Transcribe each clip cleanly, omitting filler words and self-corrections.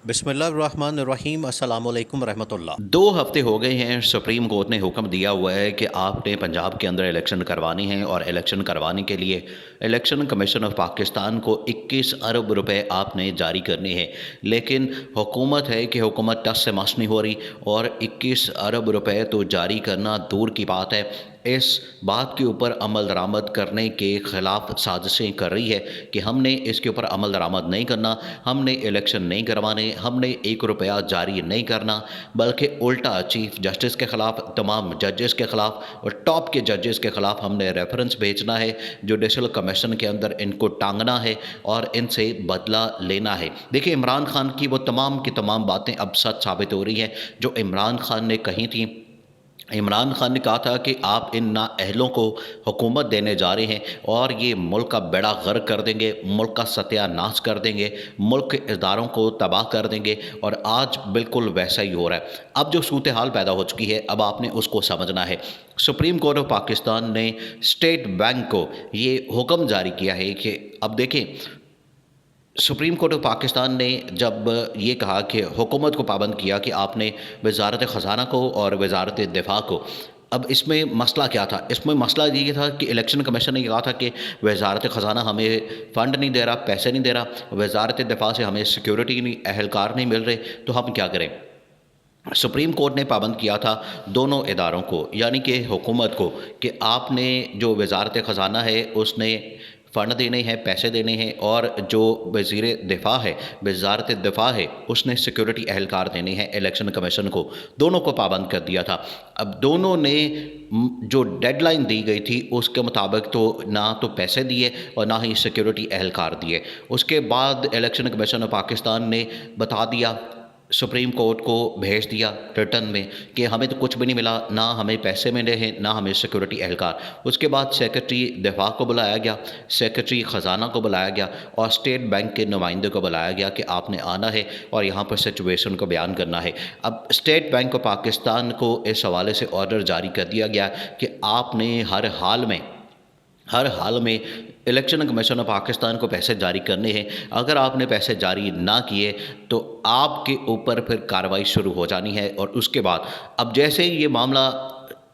بسم اللہ الرحمن الرحیم۔ السلام علیکم ورحمۃ اللہ۔ 2 ہفتے ہو گئے ہیں، سپریم کورٹ نے حکم دیا ہوا ہے کہ آپ نے پنجاب کے اندر الیکشن کروانی ہیں، اور الیکشن کروانے کے لیے الیکشن کمیشن آف پاکستان کو 21 ارب روپے آپ نے جاری کرنے ہیں۔ لیکن حکومت ہے کہ حکومت ٹس سے مس نہیں ہو رہی، اور 21 ارب روپے تو جاری کرنا دور کی بات ہے، اس بات کے اوپر عمل درآمد کرنے کے خلاف سازشیں کر رہی ہے کہ ہم نے اس کے اوپر عمل درآمد نہیں کرنا، ہم نے الیکشن نہیں کروانے، ہم نے 1 روپیہ جاری نہیں کرنا، بلکہ الٹا چیف جسٹس کے خلاف، تمام ججز کے خلاف اور ٹاپ کے ججز کے خلاف ہم نے ریفرنس بھیجنا ہے، جوڈیشل کمیشن کے اندر ان کو ٹانگنا ہے اور ان سے بدلہ لینا ہے۔ دیکھیں، عمران خان کی وہ تمام کی تمام باتیں اب سچ ثابت ہو رہی ہیں جو عمران خان نے کہی تھیں۔ عمران خان نے کہا تھا کہ آپ ان نااہلوں کو حکومت دینے جا رہے ہیں اور یہ ملک کا بیڑا غرق کر دیں گے، ملک کا ستیہ ناش کر دیں گے، ملک کے اداروں کو تباہ کر دیں گے، اور آج بالکل ویسا ہی ہو رہا ہے۔ اب جو صورتحال پیدا ہو چکی ہے، اب آپ نے اس کو سمجھنا ہے۔ سپریم کورٹ آف پاکستان نے اسٹیٹ بینک کو یہ حکم جاری کیا ہے کہ اب دیکھیں، سپریم کورٹ آف پاکستان نے جب یہ کہا کہ حکومت کو پابند کیا کہ آپ نے وزارت خزانہ کو اور وزارت دفاع کو، اب اس میں مسئلہ کیا تھا؟ اس میں مسئلہ یہ تھا کہ الیکشن کمیشن نے یہ کہا تھا کہ وزارت خزانہ ہمیں فنڈ نہیں دے رہا، پیسے نہیں دے رہا، وزارت دفاع سے ہمیں سیکیورٹی نہیں، اہلکار نہیں مل رہے، تو ہم کیا کریں؟ سپریم کورٹ نے پابند کیا تھا دونوں اداروں کو، یعنی کہ حکومت کو، کہ آپ نے جو وزارت خزانہ ہے اس نے فنڈ دینے ہیں، پیسے دینے ہیں، اور جو وزیر دفاع ہے، وزارت دفاع ہے، اس نے سیکیورٹی اہلکار دینے ہیں الیکشن کمیشن کو، دونوں کو پابند کر دیا تھا۔ اب دونوں نے جو ڈیڈ لائن دی گئی تھی اس کے مطابق تو نہ تو پیسے دیے اور نہ ہی سیکیورٹی اہلکار دیے۔ اس کے بعد الیکشن کمیشن آف پاکستان نے بتا دیا، سپریم کورٹ کو بھیج دیا ریٹن میں، کہ ہمیں تو کچھ بھی نہیں ملا، نہ ہمیں پیسے ملے ہیں، نہ ہمیں سیکورٹی اہلکار۔ اس کے بعد سیکرٹری دفاع کو بلایا گیا، سیکرٹری خزانہ کو بلایا گیا، اور اسٹیٹ بینک کے نمائندے کو بلایا گیا کہ آپ نے آنا ہے اور یہاں پر سچویشن کو بیان کرنا ہے۔ اب اسٹیٹ بینک آف پاکستان کو اس حوالے سے آرڈر جاری کر دیا گیا کہ آپ نے ہر حال میں الیکشن کمیشن آف پاکستان کو پیسے جاری کرنے ہیں۔ اگر آپ نے پیسے جاری نہ کیے تو آپ کے اوپر پھر کارروائی شروع ہو جانی ہے۔ اور اس کے بعد اب جیسے ہی یہ معاملہ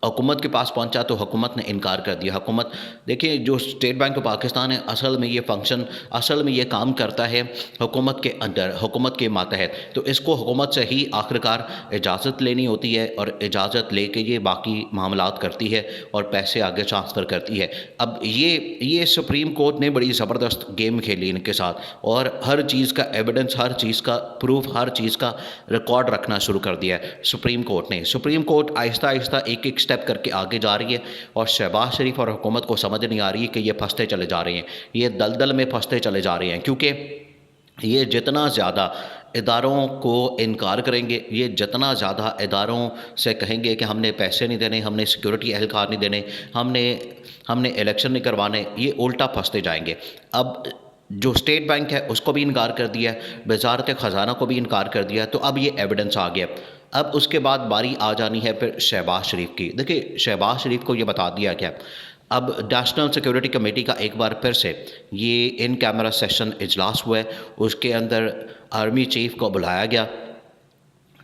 حکومت کے پاس پہنچا تو حکومت نے انکار کر دیا۔ حکومت، دیکھیں، جو اسٹیٹ بینک آف پاکستان ہے، اصل میں یہ کام کرتا ہے حکومت کے اندر، حکومت کے ماتحت، تو اس کو حکومت سے ہی آخرکار اجازت لینی ہوتی ہے، اور اجازت لے کے یہ باقی معاملات کرتی ہے اور پیسے آگے ٹرانسفر کرتی ہے۔ اب یہ سپریم کورٹ نے بڑی زبردست گیم کھیلی ان کے ساتھ، اور ہر چیز کا ایویڈنس، ہر چیز کا پروف، ہر چیز کا ریکارڈ رکھنا شروع کر دیا ہے سپریم کورٹ نے۔ سپریم کورٹ آہستہ آہستہ ایک ایک سٹیپ کر کے آگے جا رہی ہے، اور شہباز شریف اور حکومت کو سمجھ نہیں آ رہی ہے کہ یہ پھنستے چلے جا رہے ہیں، یہ دلدل میں پھنستے چلے جا رہے ہیں، کیونکہ یہ جتنا زیادہ اداروں کو انکار کریں گے، یہ جتنا زیادہ اداروں سے کہیں گے کہ ہم نے پیسے نہیں دینے، ہم نے سیکورٹی اہلکار نہیں دینے، ہم نے الیکشن نہیں کروانے، یہ الٹا پھنستے جائیں گے۔ اب جو اسٹیٹ بینک ہے اس کو بھی انکار کر دیا ہے، وزارت خزانہ کو بھی انکار کر دیا ہے، تو اب یہ ایویڈنس آ گیا۔ اب اس کے بعد باری آ جانی ہے پھر شہباز شریف کی۔ دیکھیں، شہباز شریف کو یہ بتا دیا گیا، اب نیشنل سیکورٹی کمیٹی کا ایک بار پھر سے یہ ان کیمرہ سیشن اجلاس ہوا ہے، اس کے اندر آرمی چیف کو بلایا گیا،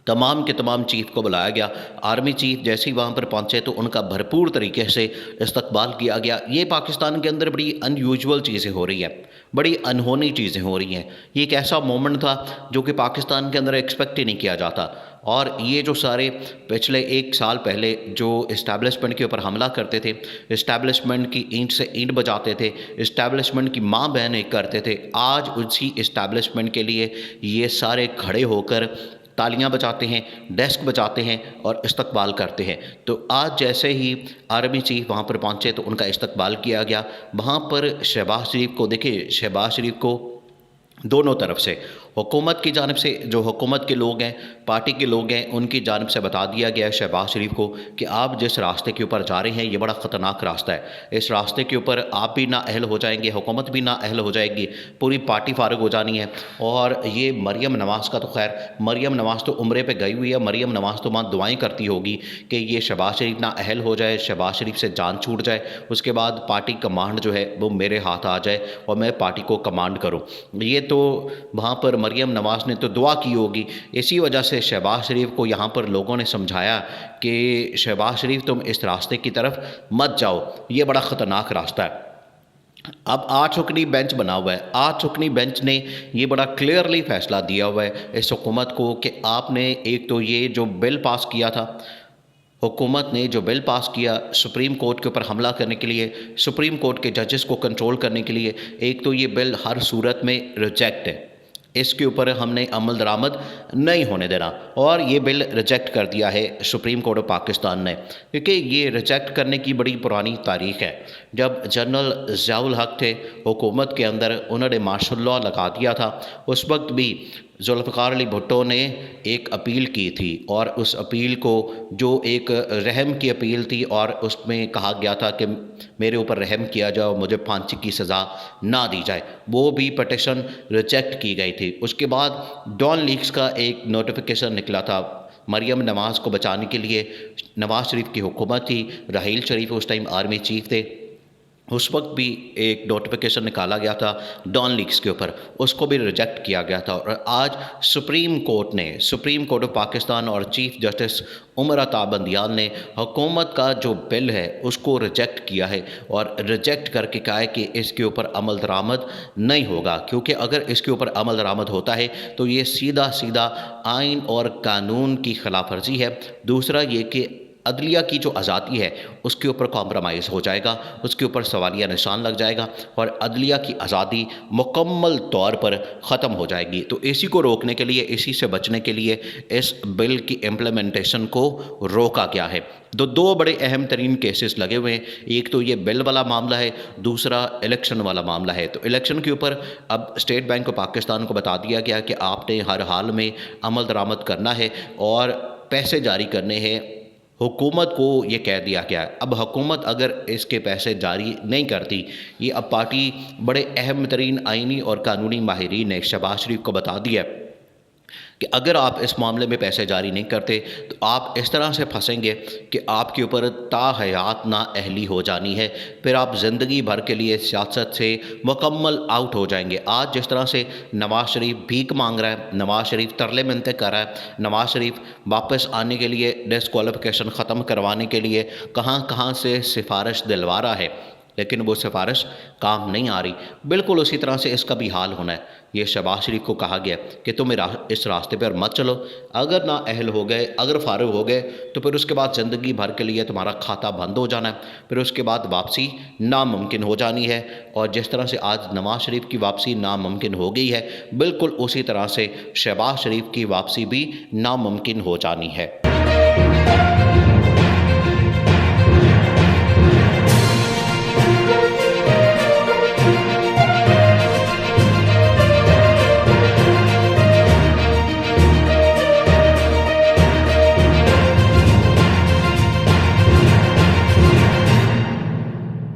تمام کے تمام چیف کو بلایا گیا۔ آرمی چیف جیسے ہی وہاں پر پہنچے تو ان کا بھرپور طریقے سے استقبال کیا گیا۔ یہ پاکستان کے اندر بڑی ان یوزول چیزیں ہو رہی ہیں، بڑی انہونی چیزیں ہو رہی ہیں۔ یہ ایک ایسا مومنٹ تھا جو کہ پاکستان کے اندر ایکسپیکٹ ہی نہیں کیا جاتا، اور یہ جو سارے پچھلے 1 سال پہلے جو اسٹیبلشمنٹ کے اوپر حملہ کرتے تھے، اسٹیبلشمنٹ کی اینٹ سے اینٹ بجاتے تھے، اسٹیبلشمنٹ کی ماں بہنیں کرتے تھے، آج اسی اسٹیبلشمنٹ کے لیے یہ سارے کھڑے ہو کر تالیاں بجاتے ہیں، ڈیسک بجاتے ہیں اور استقبال کرتے ہیں۔ تو آج جیسے ہی آرمی چیف وہاں پر پہنچے تو ان کا استقبال کیا گیا۔ وہاں پر شہباز شریف کو، دیکھیں، شہباز شریف کو دونوں طرف سے، حکومت کی جانب سے، جو حکومت کے لوگ ہیں، پارٹی کے لوگ ہیں، ان کی جانب سے بتا دیا گیا ہے شہباز شریف کو کہ آپ جس راستے کے اوپر جا رہے ہیں یہ بڑا خطرناک راستہ ہے، اس راستے کے اوپر آپ بھی نااہل ہو جائیں گے، حکومت بھی نااہل ہو جائے گی، پوری پارٹی فارغ ہو جانی ہے۔ اور یہ مریم نواز کا تو خیر، مریم نواز تو عمرے پہ گئی ہوئی ہے، مریم نواز تو وہاں دعائیں کرتی ہوگی کہ یہ شہباز شریف نااہل ہو جائے، شہباز شریف سے جان چھوٹ جائے، اس کے بعد پارٹی کمانڈ جو ہے وہ میرے ہاتھ آ جائے اور میں پارٹی کو کمانڈ کروں۔ یہ تو وہاں پر مریم نواز نے تو دعا کی ہوگی. اسی وجہ سے شہباز شریف کو یہاں پر لوگوں نے سمجھایا کہ شہباز شریف تم اس راستے کی طرف مت جاؤ، یہ بڑا خطرناک راستہ ہے. اب 8 رکنی بینچ بنا ہوا ہے. 8 رکنی بینچ نے یہ بڑا کلیئرلی فیصلہ دیا ہوا ہے اس حکومت کو کہ آپ نے ایک تو یہ جو بل پاس کیا تھا، حکومت نے جو بل پاس کیا سپریم کورٹ کے اوپر حملہ کرنے کے لیے، سپریم کورٹ کے ججز کو کنٹرول کرنے کے لیے، ایک تو یہ بل ہر صورت میں ریجیکٹ ہے، اس کے اوپر ہم نے عمل درآمد نہیں ہونے دینا، اور یہ بل ریجیکٹ کر دیا ہے سپریم کورٹ آف پاکستان نے. کیونکہ یہ ریجیکٹ کرنے کی بڑی پرانی تاریخ ہے. جب جنرل ضیاء الحق تھے حکومت کے اندر، انہوں نے مارشل لاء لگا دیا تھا. اس وقت بھی ذوالفقار علی بھٹو نے ایک اپیل کی تھی، اور اس اپیل کو جو ایک رحم کی اپیل تھی، اور اس میں کہا گیا تھا کہ میرے اوپر رحم کیا جائے، مجھے پھانسی کی سزا نہ دی جائے، وہ بھی پٹیشن ریجیکٹ کی گئی تھی. اس کے بعد ڈان لیکس کا ایک نوٹیفیکیشن نکلا تھا مریم نواز کو بچانے کے لیے. نواز شریف کی حکومت تھی، راحیل شریف اس ٹائم آرمی چیف تھے، اس وقت بھی ایک نوٹیفیکیشن نکالا گیا تھا ڈان لیکس کے اوپر، اس کو بھی ریجیکٹ کیا گیا تھا. اور آج سپریم کورٹ آف پاکستان اور چیف جسٹس عمر عطا بندیال نے حکومت کا جو بل ہے اس کو ریجیکٹ کیا ہے، اور ریجیکٹ کر کے کہا ہے کہ اس کے اوپر عمل درآمد نہیں ہوگا. کیونکہ اگر اس کے اوپر عمل درآمد ہوتا ہے تو یہ سیدھا آئین اور قانون کی خلاف ورزی ہے. دوسرا یہ کہ عدلیہ کی جو آزادی ہے اس کے اوپر کمپرومائز ہو جائے گا، اس کے اوپر سوالیہ نشان لگ جائے گا، اور عدلیہ کی آزادی مکمل طور پر ختم ہو جائے گی. تو اسی کو روکنے کے لیے، اسی سے بچنے کے لیے اس بل کی امپلیمنٹیشن کو روکا گیا ہے. دو بڑے اہم ترین کیسز لگے ہوئے ہیں. ایک تو یہ بل والا معاملہ ہے، دوسرا الیکشن والا معاملہ ہے. تو الیکشن کے اوپر اب اسٹیٹ بینک آف پاکستان کو بتا دیا گیا کہ آپ نے ہر حال میں عمل درآمد کرنا ہے اور پیسے جاری کرنے ہیں. حکومت کو یہ کہہ دیا گیا ہے. اب حکومت اگر اس کے پیسے جاری نہیں کرتی، یہ اب پارٹی بڑے اہم ترین آئینی اور قانونی ماہرین نے شہباز شریف کو بتا دیا ہے کہ اگر آپ اس معاملے میں پیسے جاری نہیں کرتے تو آپ اس طرح سے پھنسیں گے کہ آپ کے اوپر تا حیات نااہلی ہو جانی ہے، پھر آپ زندگی بھر کے لیے سیاست سے مکمل آؤٹ ہو جائیں گے. آج جس طرح سے نواز شریف بھیک مانگ رہا ہے، نواز شریف ترلے منتیں کر رہا ہے، نواز شریف واپس آنے کے لیے ڈسکوالیفیکیشن ختم کروانے کے لیے کہاں سے سفارش دلوا رہا ہے، لیکن وہ سفارش کام نہیں آ رہی. بالکل اسی طرح سے اس کا بھی حال ہونا ہے. یہ شہباز شریف کو کہا گیا کہ تم اس راستے پر مت چلو، اگر نا اہل ہو گئے، اگر فارغ ہو گئے تو پھر اس کے بعد زندگی بھر کے لیے تمہارا کھاتا بند ہو جانا ہے، پھر اس کے بعد واپسی ناممکن ہو جانی ہے. اور جس طرح سے آج نواز شریف کی واپسی ناممکن ہو گئی ہے، بالکل اسی طرح سے شہباز شریف کی واپسی بھی ناممکن ہو جانی ہے.